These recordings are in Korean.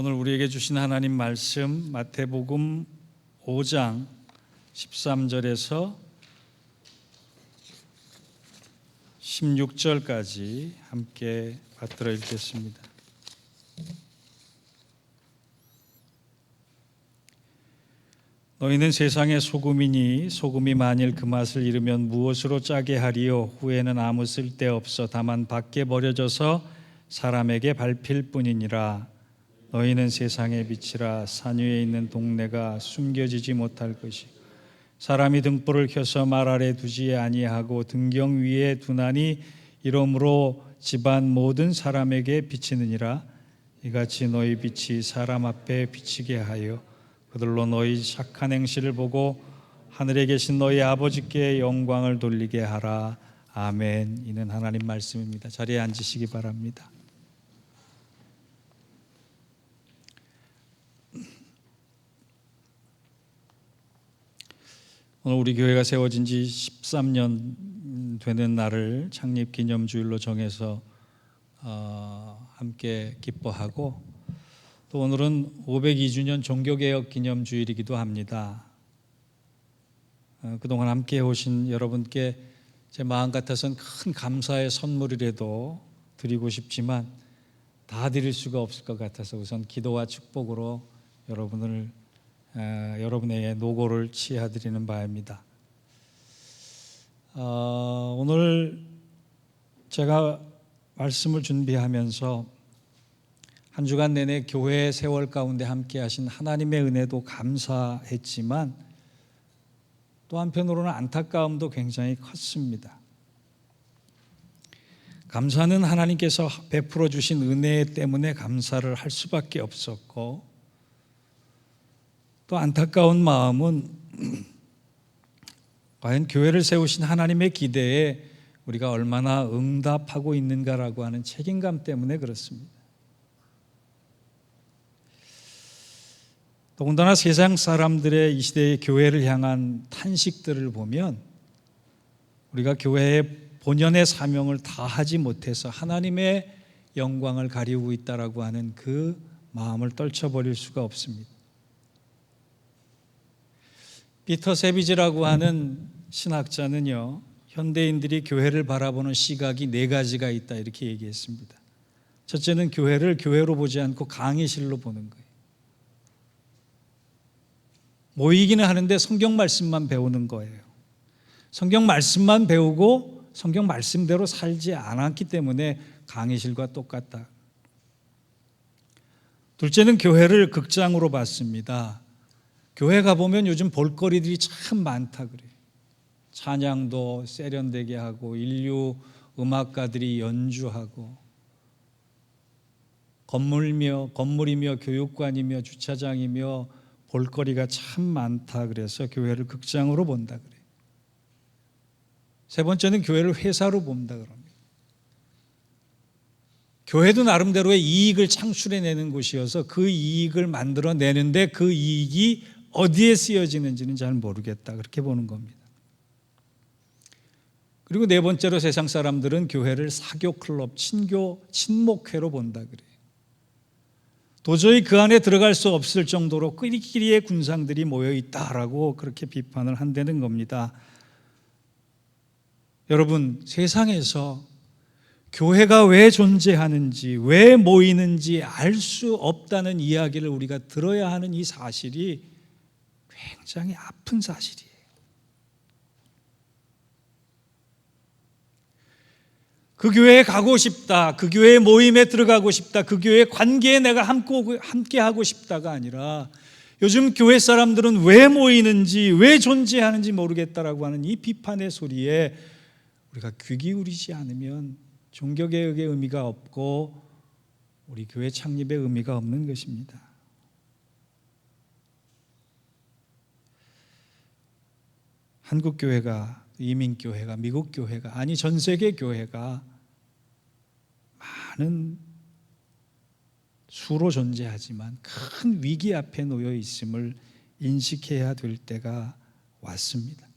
오늘 우리에게 주신 하나님 말씀 마태복음 5장 13절에서 16절까지 함께 받들어 읽겠습니다. 너희는 세상의 소금이니 소금이 만일 그 맛을 잃으면 무엇으로 짜게 하리요? 후에는 아무 쓸데없어 다만 밖에 버려져서 사람에게 밟힐 뿐이니라. 너희는 세상의 빛이라. 산 위에 있는 동네가 숨겨지지 못할 것이 사람이 등불을 켜서 말 아래 두지 아니하고 등경 위에 두나니 이러므로 집안 모든 사람에게 비치느니라. 이같이 너희 빛이 사람 앞에 비치게 하여 그들로 너희 착한 행실을 보고 하늘에 계신 너희 아버지께 영광을 돌리게 하라. 아멘. 이는 하나님 말씀입니다. 자리에 앉으시기 바랍니다. 오늘 우리 교회가 세워진 지 13년 되는 날을 창립기념주일로 정해서 함께 기뻐하고, 또 오늘은 502주년 종교개혁 기념주일이기도 합니다. 그동안 함께 오신 여러분께 제 마음 같아서는 큰 감사의 선물이라도 드리고 싶지만 다 드릴 수가 없을 것 같아서 우선 기도와 축복으로 여러분에게 노고를 치하드리는 바입니다. 오늘 제가 말씀을 준비하면서 한 주간 내내 교회의 세월 가운데 함께 하신 하나님의 은혜도 감사했지만 또 한편으로는 안타까움도 굉장히 컸습니다. 감사는 하나님께서 베풀어 주신 은혜 때문에 감사를 할 수밖에 없었고, 또 안타까운 마음은 과연 교회를 세우신 하나님의 기대에 우리가 얼마나 응답하고 있는가라고 하는 책임감 때문에 그렇습니다. 더군다나 세상 사람들의 이 시대의 교회를 향한 탄식들을 보면 우리가 교회의 본연의 사명을 다하지 못해서 하나님의 영광을 가리우고 있다라고 하는 그 마음을 떨쳐버릴 수가 없습니다. 피터 세비지라고 하는 신학자는요, 현대인들이 교회를 바라보는 시각이 4가지가 있다 이렇게 얘기했습니다. 첫째는 교회를 교회로 보지 않고 강의실로 보는 거예요. 모이기는 하는데 성경 말씀만 배우는 거예요. 성경 말씀만 배우고 성경 말씀대로 살지 않았기 때문에 강의실과 똑같다. 둘째는 교회를 극장으로 봤습니다. 교회 가보면 요즘 볼거리들이 참 많다 그래요. 찬양도 세련되게 하고 인류 음악가들이 연주하고 건물이며 교육관이며 주차장이며 볼거리가 참 많다 그래서 교회를 극장으로 본다 그래요. 세 번째는 교회를 회사로 본다 그럽니다. 교회도 나름대로의 이익을 창출해내는 곳이어서 그 이익을 만들어내는데 그 이익이 어디에 쓰여지는지는 잘 모르겠다 그렇게 보는 겁니다. 그리고 네 번째로 세상 사람들은 교회를 사교클럽, 친목회로 본다 그래요. 도저히 그 안에 들어갈 수 없을 정도로 끼리끼리의 군상들이 모여있다라고 그렇게 비판을 한다는 겁니다. 여러분, 세상에서 교회가 왜 존재하는지, 왜 모이는지 알 수 없다는 이야기를 우리가 들어야 하는 이 사실이 굉장히 아픈 사실이에요. 그 교회에 가고 싶다, 그 교회 모임에 들어가고 싶다, 그 교회 관계에 내가 함께 하고 싶다가 아니라 요즘 교회 사람들은 왜 모이는지, 왜 존재하는지 모르겠다라고 하는 이 비판의 소리에 우리가 귀 기울이지 않으면 종교개혁의 의미가 없고 우리 교회 창립의 의미가 없는 것입니다. 한국교회가, 이민교회가, 미국교회가, 아니 전 세계 교회가 많은 수로 존재하지만 큰 위기 앞에 놓여 있음을 인식해야 될 때가 왔습니다.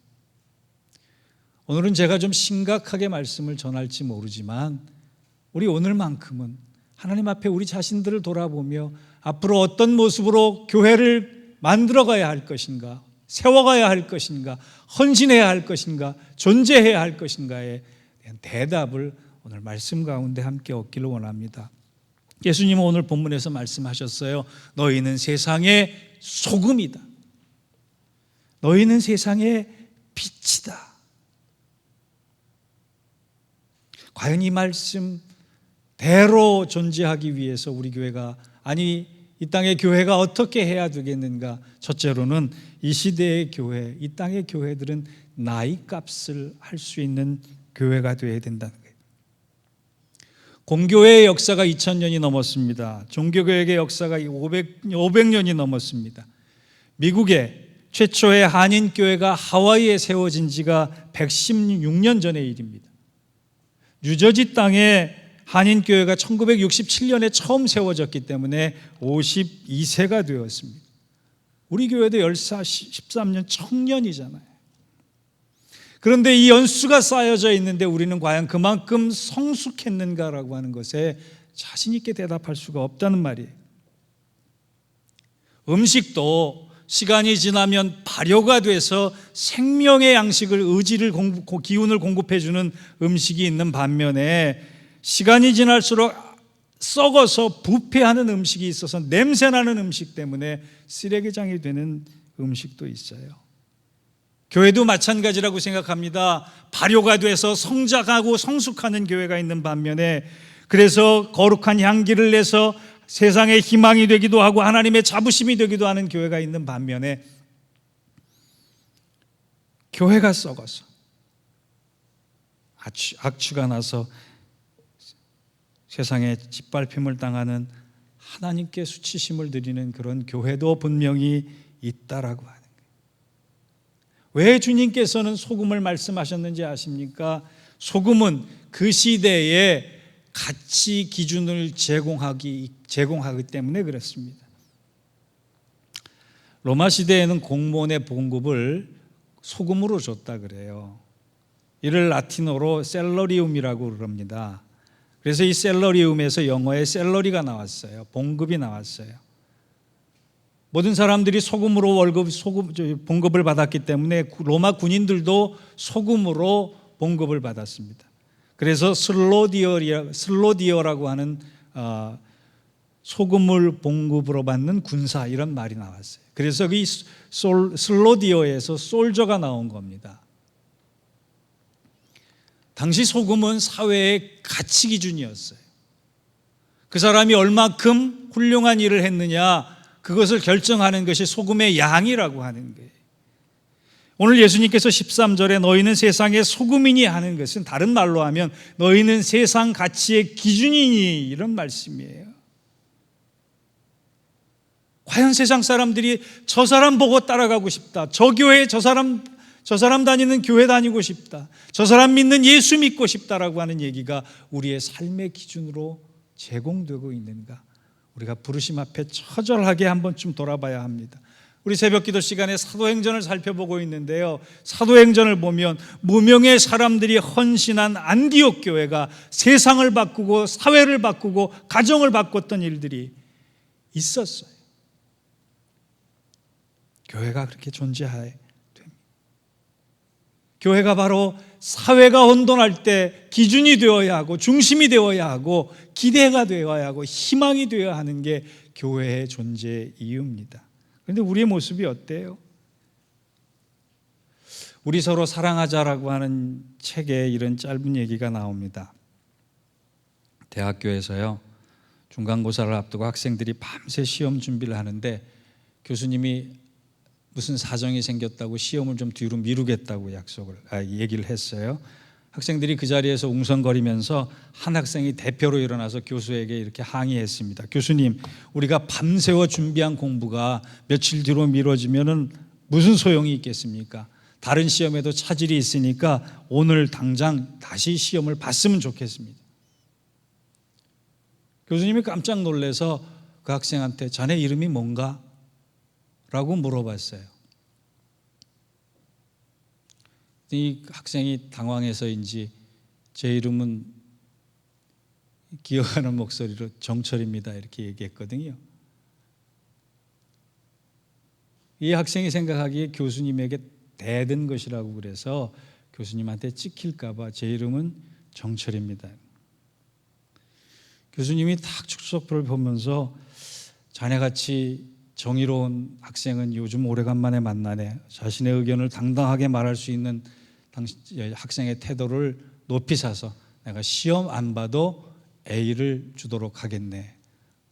오늘은 제가 좀 심각하게 말씀을 전할지 모르지만 우리 오늘만큼은 하나님 앞에 우리 자신들을 돌아보며 앞으로 어떤 모습으로 교회를 만들어가야 할 것인가, 세워가야 할 것인가, 헌신해야 할 것인가, 존재해야 할 것인가에 대한 대답을 오늘 말씀 가운데 함께 얻기를 원합니다. 예수님은 오늘 본문에서 말씀하셨어요. 너희는 세상의 소금이다. 너희는 세상의 빛이다. 과연 이 말씀대로 존재하기 위해서 우리 교회가, 아니 이 땅의 교회가 어떻게 해야 되겠는가? 첫째로는 이 시대의 교회, 이 땅의 교회들은 나이값을 할 수 있는 교회가 되어야 된다는 거예요. 공교회의 역사가 2000년이 넘었습니다. 종교개혁의 역사가 500년이 넘었습니다. 미국의 최초의 한인교회가 하와이에 세워진 지가 116년 전의 일입니다. 뉴저지 땅에 한인교회가 1967년에 처음 세워졌기 때문에 52세가 되었습니다. 우리 교회도 13년 청년이잖아요. 그런데 이 연수가 쌓여져 있는데 우리는 과연 그만큼 성숙했는가라고 하는 것에 자신 있게 대답할 수가 없다는 말이에요. 음식도 시간이 지나면 발효가 돼서 생명의 양식을, 의지를, 기운을 공급해주는 음식이 있는 반면에 시간이 지날수록 썩어서 부패하는 음식이 있어서 냄새나는 음식 때문에 쓰레기장이 되는 음식도 있어요. 교회도 마찬가지라고 생각합니다. 발효가 돼서 성장하고 성숙하는 교회가 있는 반면에, 그래서 거룩한 향기를 내서 세상의 희망이 되기도 하고 하나님의 자부심이 되기도 하는 교회가 있는 반면에, 교회가 썩어서 악취가 나서 세상에 짓밟힘을 당하는, 하나님께 수치심을 드리는 그런 교회도 분명히 있다라고 하는 거예요. 왜 주님께서는 소금을 말씀하셨는지 아십니까? 소금은 그 시대에 가치 기준을 제공하기 때문에 그렇습니다. 로마 시대에는 공무원의 봉급을 소금으로 줬다 그래요. 이를 라틴어로 셀러리움이라고 그럽니다. 그래서 이 셀러리움에서 영어에 셀러리가 나왔어요. 봉급이 나왔어요. 모든 사람들이 소금으로 봉급을 받았기 때문에 로마 군인들도 소금으로 봉급을 받았습니다. 그래서 슬로디어라고 하는 소금을 봉급으로 받는 군사, 이런 말이 나왔어요. 그래서 이 슬로디어에서 솔저가 나온 겁니다. 당시 소금은 사회의 가치 기준이었어요. 그 사람이 얼마큼 훌륭한 일을 했느냐, 그것을 결정하는 것이 소금의 양이라고 하는 거예요. 오늘 예수님께서 13절에 너희는 세상의 소금이니 하는 것은 다른 말로 하면 너희는 세상 가치의 기준이니, 이런 말씀이에요. 과연 세상 사람들이 저 사람 보고 따라가고 싶다, 저 교회 저 사람 다니는 교회 다니고 싶다, 저 사람 믿는 예수 믿고 싶다라고 하는 얘기가 우리의 삶의 기준으로 제공되고 있는가? 우리가 부르심 앞에 처절하게 한 번쯤 돌아봐야 합니다. 우리 새벽기도 시간에 사도행전을 살펴보고 있는데요, 사도행전을 보면 무명의 사람들이 헌신한 안디옥 교회가 세상을 바꾸고 사회를 바꾸고 가정을 바꿨던 일들이 있었어요. 교회가 그렇게 존재해야 됩니다. 교회가 바로 사회가 혼돈할 때 기준이 되어야 하고 중심이 되어야 하고 기대가 되어야 하고 희망이 되어야 하는 게 교회의 존재의 이유입니다. 그런데 우리의 모습이 어때요? 우리 서로 사랑하자라고 하는 책에 이런 짧은 얘기가 나옵니다. 대학교에서요, 중간고사를 앞두고 학생들이 밤새 시험 준비를 하는데 교수님이 무슨 사정이 생겼다고 시험을 좀 뒤로 미루겠다고 얘기를 했어요. 학생들이 그 자리에서 웅성거리면서 한 학생이 대표로 일어나서 교수에게 이렇게 항의했습니다. 교수님, 우리가 밤새워 준비한 공부가 며칠 뒤로 미뤄지면은 무슨 소용이 있겠습니까? 다른 시험에도 차질이 있으니까 오늘 당장 다시 시험을 봤으면 좋겠습니다. 교수님이 깜짝 놀라서 그 학생한테 자네 이름이 뭔가? 라고 물어봤어요. 이 학생이 당황해서인지 제 이름은 기어가는 목소리로 정철입니다 이렇게 얘기했거든요. 이 학생이 생각하기에 교수님에게 대든 것이라고 그래서 교수님한테 찍힐까 봐 제 이름은 정철입니다. 교수님이 탁 출석부를 보면서 자네같이 정의로운 학생은 요즘 오래간만에 만나네. 자신의 의견을 당당하게 말할 수 있는 학생의 태도를 높이 사서 내가 시험 안 봐도 A를 주도록 하겠네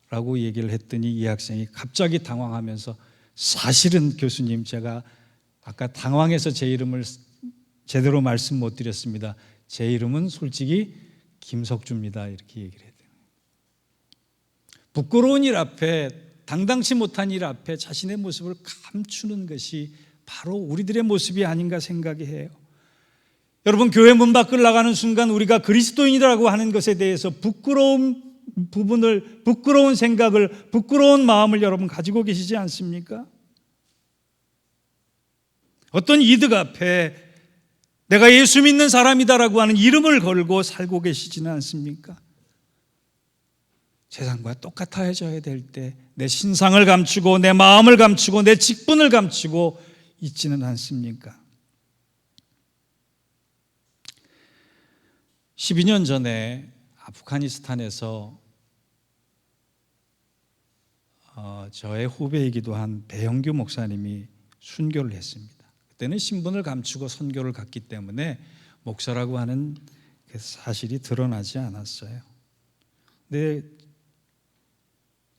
라고 얘기를 했더니 이 학생이 갑자기 당황하면서 사실은 교수님 제가 아까 당황해서 제 이름을 제대로 말씀 못 드렸습니다. 제 이름은 솔직히 김석주입니다 이렇게 얘기를 해요. 부끄러운 일 앞에 당당치 못한 일 앞에 자신의 모습을 감추는 것이 바로 우리들의 모습이 아닌가 생각이 해요. 여러분 교회 문 밖을 나가는 순간 우리가 그리스도인이라고 하는 것에 대해서 부끄러운 부분을 부끄러운 생각을 부끄러운 마음을 여러분 가지고 계시지 않습니까? 어떤 이득 앞에 내가 예수 믿는 사람이다라고 하는 이름을 걸고 살고 계시지는 않습니까? 세상과 똑같아져야 될 때 내 신상을 감추고 내 마음을 감추고 내 직분을 감추고 있지는 않습니까? 12년 전에 아프가니스탄에서 저의 후배이기도 한 배영규 목사님이 순교를 했습니다. 그때는 신분을 감추고 선교를 갔기 때문에 목사라고 하는 그 사실이 드러나지 않았어요. 근데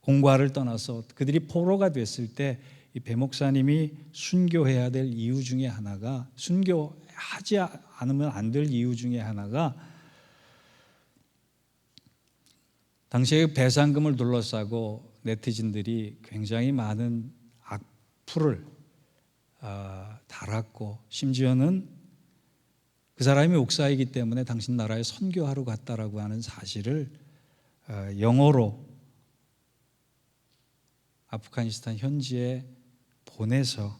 공과를 떠나서 그들이 포로가 됐을 때 이 배 목사님이 순교해야 될 이유 중에 하나가 순교하지 않으면 안 될 이유 중에 하나가 당시에 배상금을 둘러싸고 네티즌들이 굉장히 많은 악플을 달았고 심지어는 그 사람이 목사이기 때문에 당신 나라에 선교하러 갔다라고 하는 사실을 영어로 아프가니스탄 현지에 보내서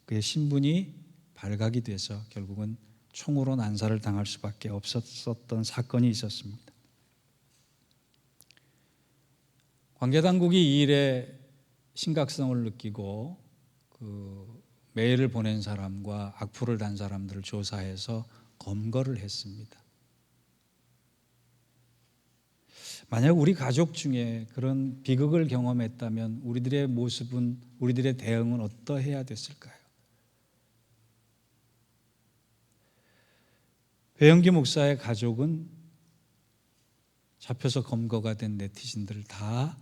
그의 신분이 발각이 돼서 결국은 총으로 난사를 당할 수밖에 없었던 사건이 있었습니다. 관계당국이 이 일의 심각성을 느끼고 그 메일을 보낸 사람과 악플을 단 사람들을 조사해서 검거를 했습니다. 만약 우리 가족 중에 그런 비극을 경험했다면 우리들의 모습은, 우리들의 대응은 어떠해야 됐을까요? 배영기 목사의 가족은 잡혀서 검거가 된 네티즌들을 다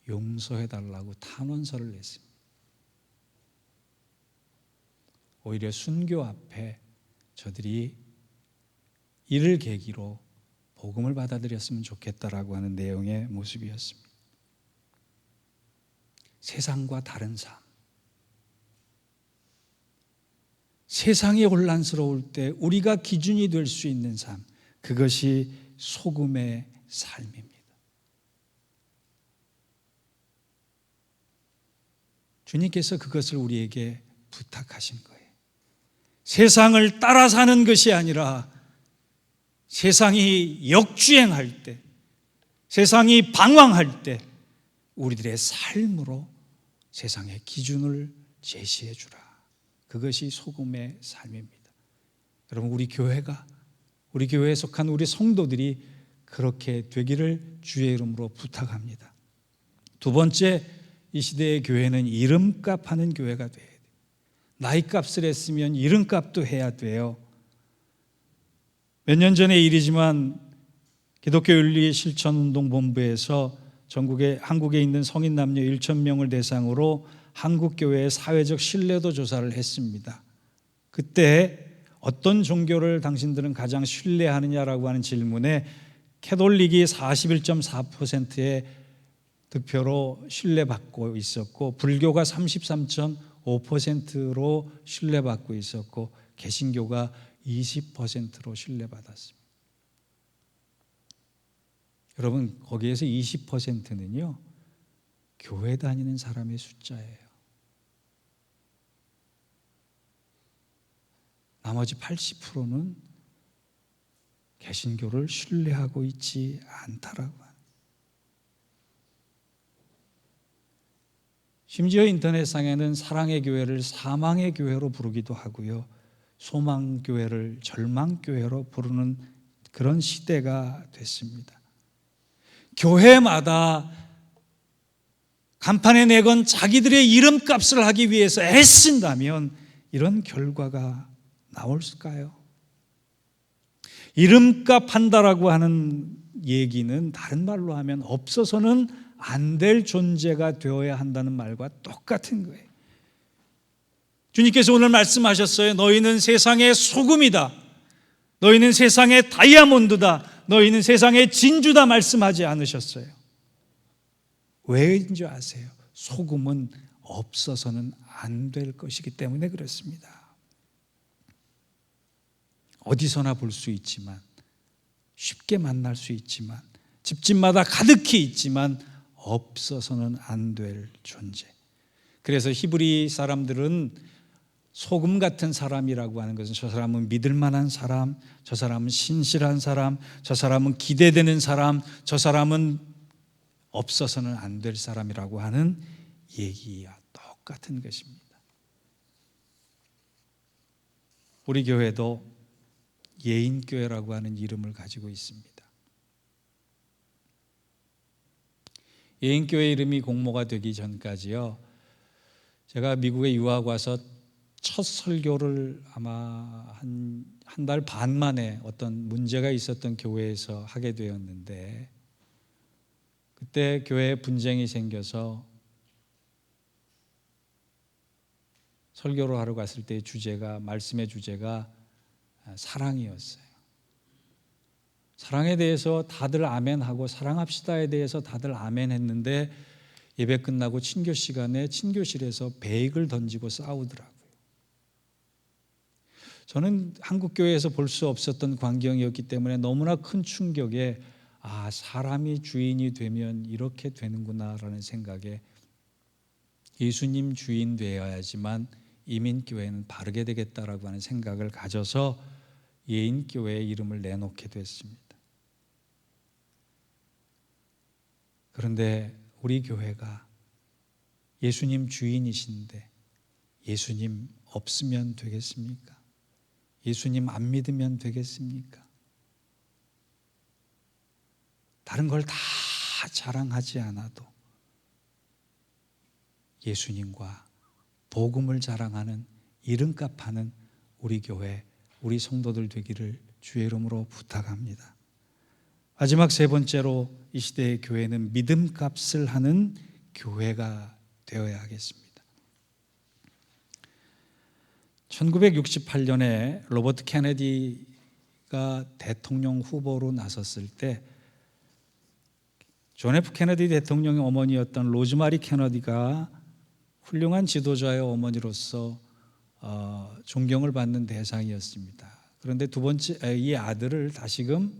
용서해달라고 탄원서를 냈습니다. 오히려 순교 앞에 저들이 이를 계기로 복음을 받아들였으면 좋겠다라고 하는 내용의 모습이었습니다. 세상과 다른 삶. 세상이 혼란스러울 때 우리가 기준이 될 수 있는 삶. 그것이 소금의 삶입니다. 주님께서 그것을 우리에게 부탁하신 거예요. 세상을 따라 사는 것이 아니라 세상이 역주행할 때, 세상이 방황할 때 우리들의 삶으로 세상의 기준을 제시해 주라. 그것이 소금의 삶입니다. 여러분 우리 교회에 속한 우리 성도들이 그렇게 되기를 주의 이름으로 부탁합니다. 두 번째, 이 시대의 교회는 이름값 하는 교회가 돼야 돼요. 나이값을 했으면 이름값도 해야 돼요. 몇 년 전의 일이지만 기독교 윤리 실천운동본부에서 한국에 있는 성인 남녀 1,000명을 대상으로 한국 교회의 사회적 신뢰도 조사를 했습니다. 그때 어떤 종교를 당신들은 가장 신뢰하느냐라고 하는 질문에 캐톨릭이 41.4%의 득표로 신뢰받고 있었고 불교가 33.5%로 신뢰받고 있었고 개신교가 20%로 신뢰받았습니다. 여러분 거기에서 20%는요 교회 다니는 사람의 숫자예요. 나머지 80%는 개신교를 신뢰하고 있지 않다라고 합니다. 심지어 인터넷상에는 사랑의 교회를 사망의 교회로 부르기도 하고요, 소망교회를 절망교회로 부르는 그런 시대가 됐습니다. 교회마다 간판에 내건 자기들의 이름값을 하기 위해서 애쓴다면 이런 결과가 나올까요? 이름값 한다라고 하는 얘기는 다른 말로 하면 없어서는 안 될 존재가 되어야 한다는 말과 똑같은 거예요. 주님께서 오늘 말씀하셨어요. 너희는 세상의 소금이다. 너희는 세상의 다이아몬드다. 너희는 세상의 진주다 말씀하지 않으셨어요. 왜인지 아세요? 소금은 없어서는 안 될 것이기 때문에 그렇습니다. 어디서나 볼 수 있지만, 쉽게 만날 수 있지만, 집집마다 가득히 있지만 없어서는 안 될 존재. 그래서 히브리 사람들은 소금 같은 사람이라고 하는 것은 저 사람은 믿을 만한 사람, 저 사람은 신실한 사람, 저 사람은 기대되는 사람, 저 사람은 없어서는 안 될 사람이라고 하는 얘기와 똑같은 것입니다. 우리 교회도 예인교회라고 하는 이름을 가지고 있습니다. 예인교회 이름이 공모가 되기 전까지요, 제가 미국에 유학 와서 첫 설교를 아마 한 달 반 만에 어떤 문제가 있었던 교회에서 하게 되었는데, 그때 교회에 분쟁이 생겨서 설교를 하러 갔을 때 말씀의 주제가 사랑이었어요. 사랑에 대해서 다들 아멘하고 사랑합시다에 대해서 다들 아멘했는데 예배 끝나고 친교 시간에 친교실에서 베이글 던지고 싸우더라고요. 저는 한국교회에서 볼 수 없었던 광경이었기 때문에 너무나 큰 충격에 사람이 주인이 되면 이렇게 되는구나라는 생각에 예수님 주인 되어야지만 이민교회는 바르게 되겠다라고 하는 생각을 가져서 예인교회의 이름을 내놓게 됐습니다. 그런데 우리 교회가 예수님 주인이신데 예수님 없으면 되겠습니까? 예수님 안 믿으면 되겠습니까? 다른 걸 다 자랑하지 않아도 예수님과 복음을 자랑하는 이름값하는 우리 교회, 우리 성도들 되기를 주의 이름으로 부탁합니다. 마지막 세 번째로 이 시대의 교회는 믿음값을 하는 교회가 되어야 하겠습니다. 1968년에 로버트 케네디가 대통령 후보로 나섰을 때 존 F 케네디 대통령의 어머니였던 로즈마리 케네디가 훌륭한 지도자의 어머니로서 존경을 받는 대상이었습니다. 그런데 두 번째 이 아들을 다시금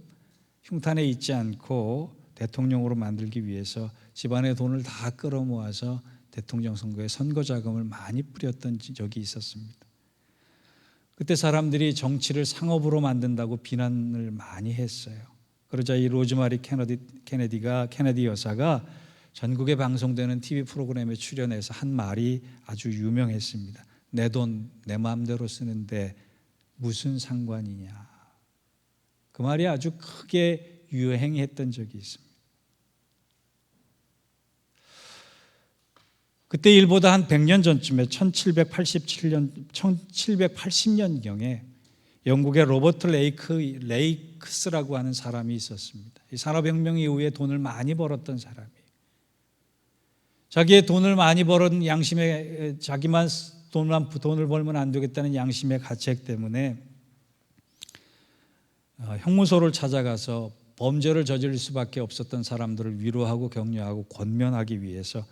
흉탄에 있지 않고 대통령으로 만들기 위해서 집안의 돈을 다 끌어모아서 대통령 선거에 선거 자금을 많이 뿌렸던 적이 있었습니다. 그때 사람들이 정치를 상업으로 만든다고 비난을 많이 했어요. 그러자 이 로즈마리 케네디가 케네디 여사가 전국에 방송되는 TV 프로그램에 출연해서 한 말이 아주 유명했습니다. 내 돈 내 마음대로 쓰는데 무슨 상관이냐. 그 말이 아주 크게 유행했던 적이 있습니다. 그때 일보다 한 100년 전쯤에 1780년경에 영국의 로버트 레이크스라고 하는 사람이 있었습니다. 이 산업혁명 이후에 돈을 많이 벌었던 사람이에요. 자기의 돈을 많이 벌은 양심에 자기만 돈을 벌면 안 되겠다는 양심의 가책 때문에 형무소를 찾아가서 범죄를 저지를 수밖에 없었던 사람들을 위로하고 격려하고 권면하기 위해서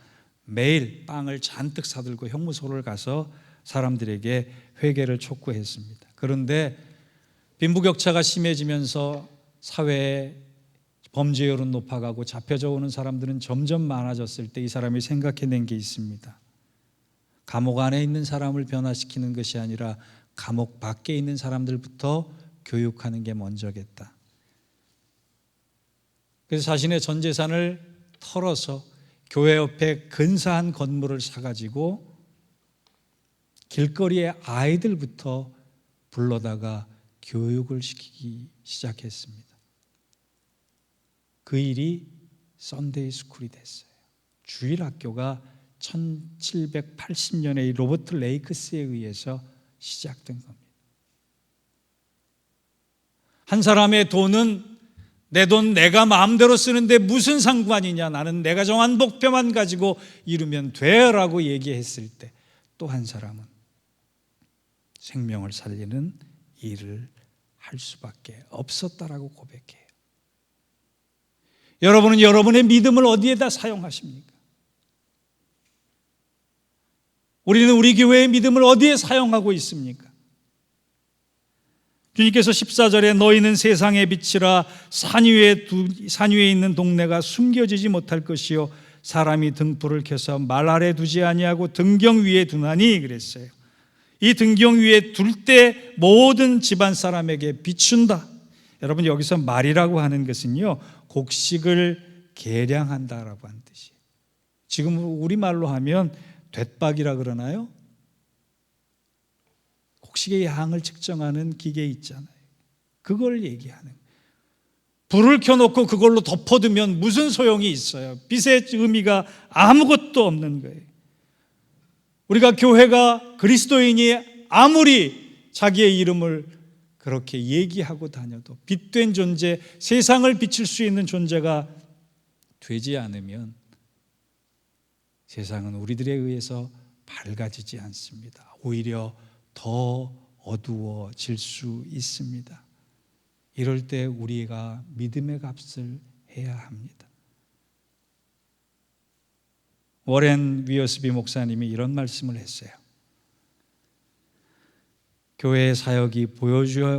매일 빵을 잔뜩 사들고 형무소를 가서 사람들에게 회개를 촉구했습니다. 그런데 빈부격차가 심해지면서 사회에 범죄율은 높아가고 잡혀져 오는 사람들은 점점 많아졌을 때 이 사람이 생각해낸 게 있습니다. 감옥 안에 있는 사람을 변화시키는 것이 아니라 감옥 밖에 있는 사람들부터 교육하는 게 먼저겠다. 그래서 자신의 전 재산을 털어서 교회 옆에 근사한 건물을 사가지고 길거리에 아이들부터 불러다가 교육을 시키기 시작했습니다. 그 일이 썬데이 스쿨이 됐어요. 주일학교가 1780년에 로버트 레이크스에 의해서 시작된 겁니다. 한 사람의 돈은 내 돈 내가 마음대로 쓰는데 무슨 상관이냐, 나는 내가 정한 목표만 가지고 이루면 돼라고 얘기했을 때 또 한 사람은 생명을 살리는 일을 할 수밖에 없었다라고 고백해요. 여러분은 여러분의 믿음을 어디에다 사용하십니까? 우리는 우리 교회의 믿음을 어디에 사용하고 있습니까? 주님께서 14절에 너희는 세상의 빛이라 산 위에 있는 동네가 숨겨지지 못할 것이요 사람이 등불을 켜서 말 아래 두지 아니하고 등경 위에 두나니 그랬어요. 이 등경 위에 둘 때 모든 집안 사람에게 비춘다. 여러분 여기서 말이라고 하는 것은요 곡식을 계량한다라고 하는 뜻이에요. 지금 우리말로 하면 뎃박이라 그러나요? 곡식의 양을 측정하는 기계 있잖아요. 그걸 얘기하는 거예요. 불을 켜놓고 그걸로 덮어두면 무슨 소용이 있어요? 빛의 의미가 아무것도 없는 거예요. 우리가 교회가 그리스도인이 아무리 자기의 이름을 그렇게 얘기하고 다녀도 빛된 존재, 세상을 비칠 수 있는 존재가 되지 않으면 세상은 우리들에 의해서 밝아지지 않습니다. 오히려 더 어두워질 수 있습니다. 이럴 때 우리가 믿음의 값을 해야 합니다. 워렌 위어스비 목사님이 이런 말씀을 했어요. 교회의 사역이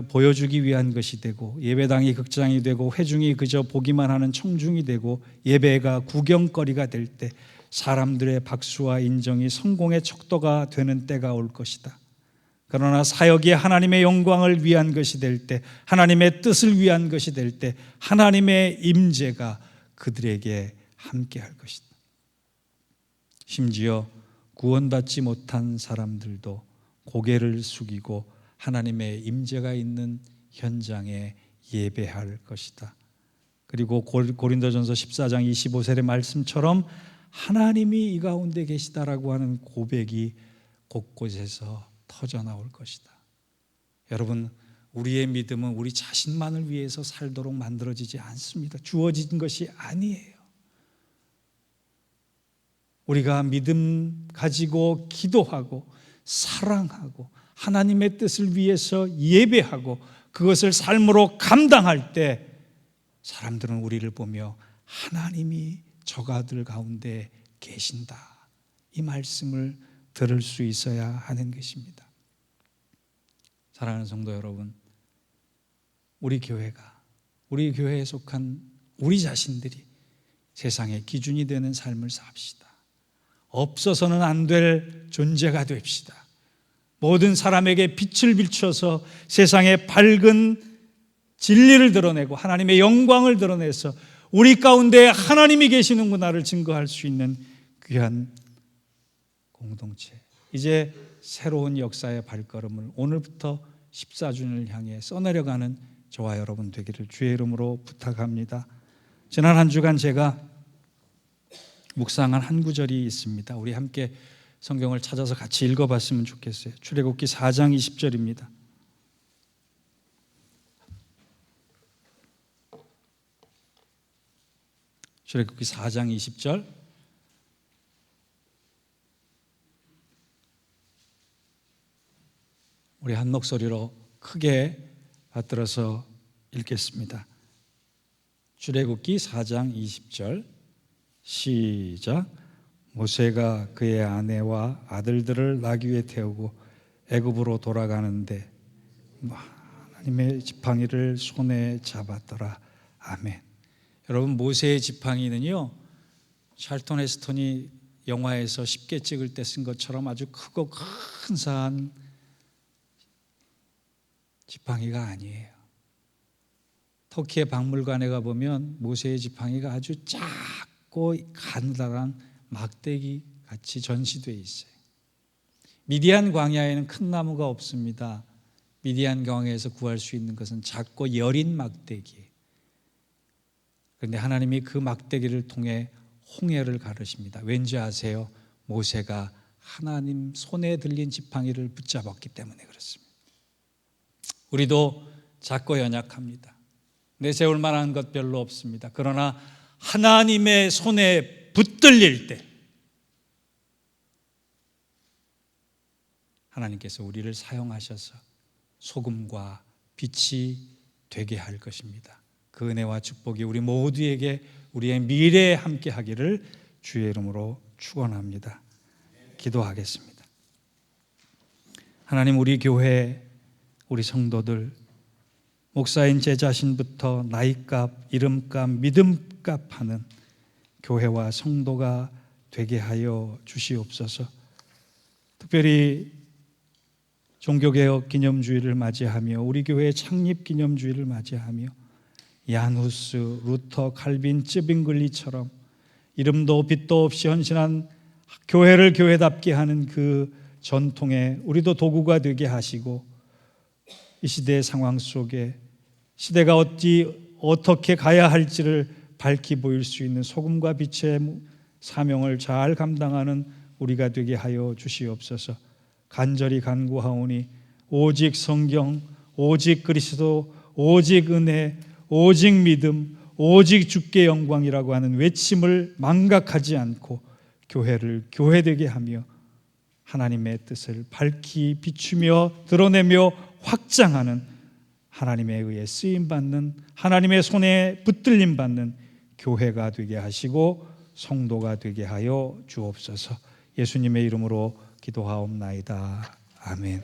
보여주기 위한 것이 되고 예배당이 극장이 되고 회중이 그저 보기만 하는 청중이 되고 예배가 구경거리가 될 때 사람들의 박수와 인정이 성공의 척도가 되는 때가 올 것이다. 그러나 사역이 하나님의 영광을 위한 것이 될 때, 하나님의 뜻을 위한 것이 될 때 하나님의 임재가 그들에게 함께할 것이다. 심지어 구원받지 못한 사람들도 고개를 숙이고 하나님의 임재가 있는 현장에 예배할 것이다. 그리고 고린도전서 14장 25절의 말씀처럼 하나님이 이 가운데 계시다라고 하는 고백이 곳곳에서 터져 나올 것이다. 여러분, 우리의 믿음은 우리 자신만을 위해서 살도록 만들어지지 않습니다. 주어진 것이 아니에요. 우리가 믿음 가지고 기도하고 사랑하고 하나님의 뜻을 위해서 예배하고 그것을 삶으로 감당할 때 사람들은 우리를 보며 하나님이 저가들 가운데 계신다, 이 말씀을 들을 수 있어야 하는 것입니다. 사랑하는 성도 여러분, 우리 교회가, 우리 교회에 속한 우리 자신들이 세상의 기준이 되는 삶을 삽시다. 없어서는 안 될 존재가 됩시다. 모든 사람에게 빛을 비춰서 세상의 밝은 진리를 드러내고 하나님의 영광을 드러내서 우리 가운데 하나님이 계시는구나를 증거할 수 있는 귀한 공동체. 이제 새로운 역사의 발걸음을 오늘부터 14주년을 향해 써내려가는 저와 여러분 되기를 주의 이름으로 부탁합니다. 지난 한 주간 제가 묵상한 한 구절이 있습니다. 우리 함께 성경을 찾아서 같이 읽어봤으면 좋겠어요. 출애굽기 4장 20절입니다. 출애굽기 4장 20절. 우리 한 목소리로 크게 받들어서 읽겠습니다. 출애굽기 4장 20절 시작. 모세가 그의 아내와 아들들을 나귀 위에 태우고 애굽으로 돌아가는데 하나님의 지팡이를 손에 잡았더라. 아멘. 여러분, 모세의 지팡이는요, 찰턴 헤스턴이 영화에서 쉽게 찍을 때 쓴 것처럼 아주 크고 근사한 지팡이가 아니에요. 터키의 박물관에 가보면 모세의 지팡이가 아주 작고 작고 가느다란 막대기 같이 전시되어 있어요. 미디안 광야에는 큰 나무가 없습니다. 미디안 광야에서 구할 수 있는 것은 작고 여린 막대기예요. 그런데 하나님이 그 막대기를 통해 홍해를 가르십니다. 왠지 아세요? 모세가 하나님 손에 들린 지팡이를 붙잡았기 때문에 그렇습니다. 우리도 작고 연약합니다. 내세울 만한 것 별로 없습니다. 그러나 하나님의 손에 붙들릴 때 하나님께서 우리를 사용하셔서 소금과 빛이 되게 할 것입니다. 그 은혜와 축복이 우리 모두에게 우리의 미래에 함께 하기를 주의 이름으로 축원합니다. 기도하겠습니다. 하나님, 우리 교회, 우리 성도들, 목사인 제 자신부터 나이값, 이름값, 믿음값 하는 교회와 성도가 되게 하여 주시옵소서. 특별히 종교개혁 기념주의를 맞이하며 우리 교회의 창립 기념주의를 맞이하며 야누스, 루터, 칼빈, 쯔빙글리처럼 이름도 빛도 없이 헌신한 교회를 교회답게 하는 그 전통에 우리도 도구가 되게 하시고, 이 시대의 상황 속에 시대가 어떻게 가야 할지를 밝히 보일 수 있는 소금과 빛의 사명을 잘 감당하는 우리가 되게 하여 주시옵소서. 간절히 간구하오니 오직 성경, 오직 그리스도, 오직 은혜, 오직 믿음, 오직 주께 영광이라고 하는 외침을 망각하지 않고 교회를 교회되게 하며 하나님의 뜻을 밝히 비추며 드러내며 확장하는, 하나님에 의해 쓰임받는, 하나님의 손에 붙들림 받는 교회가 되게 하시고 성도가 되게 하여 주옵소서. 예수님의 이름으로 기도하옵나이다. 아멘.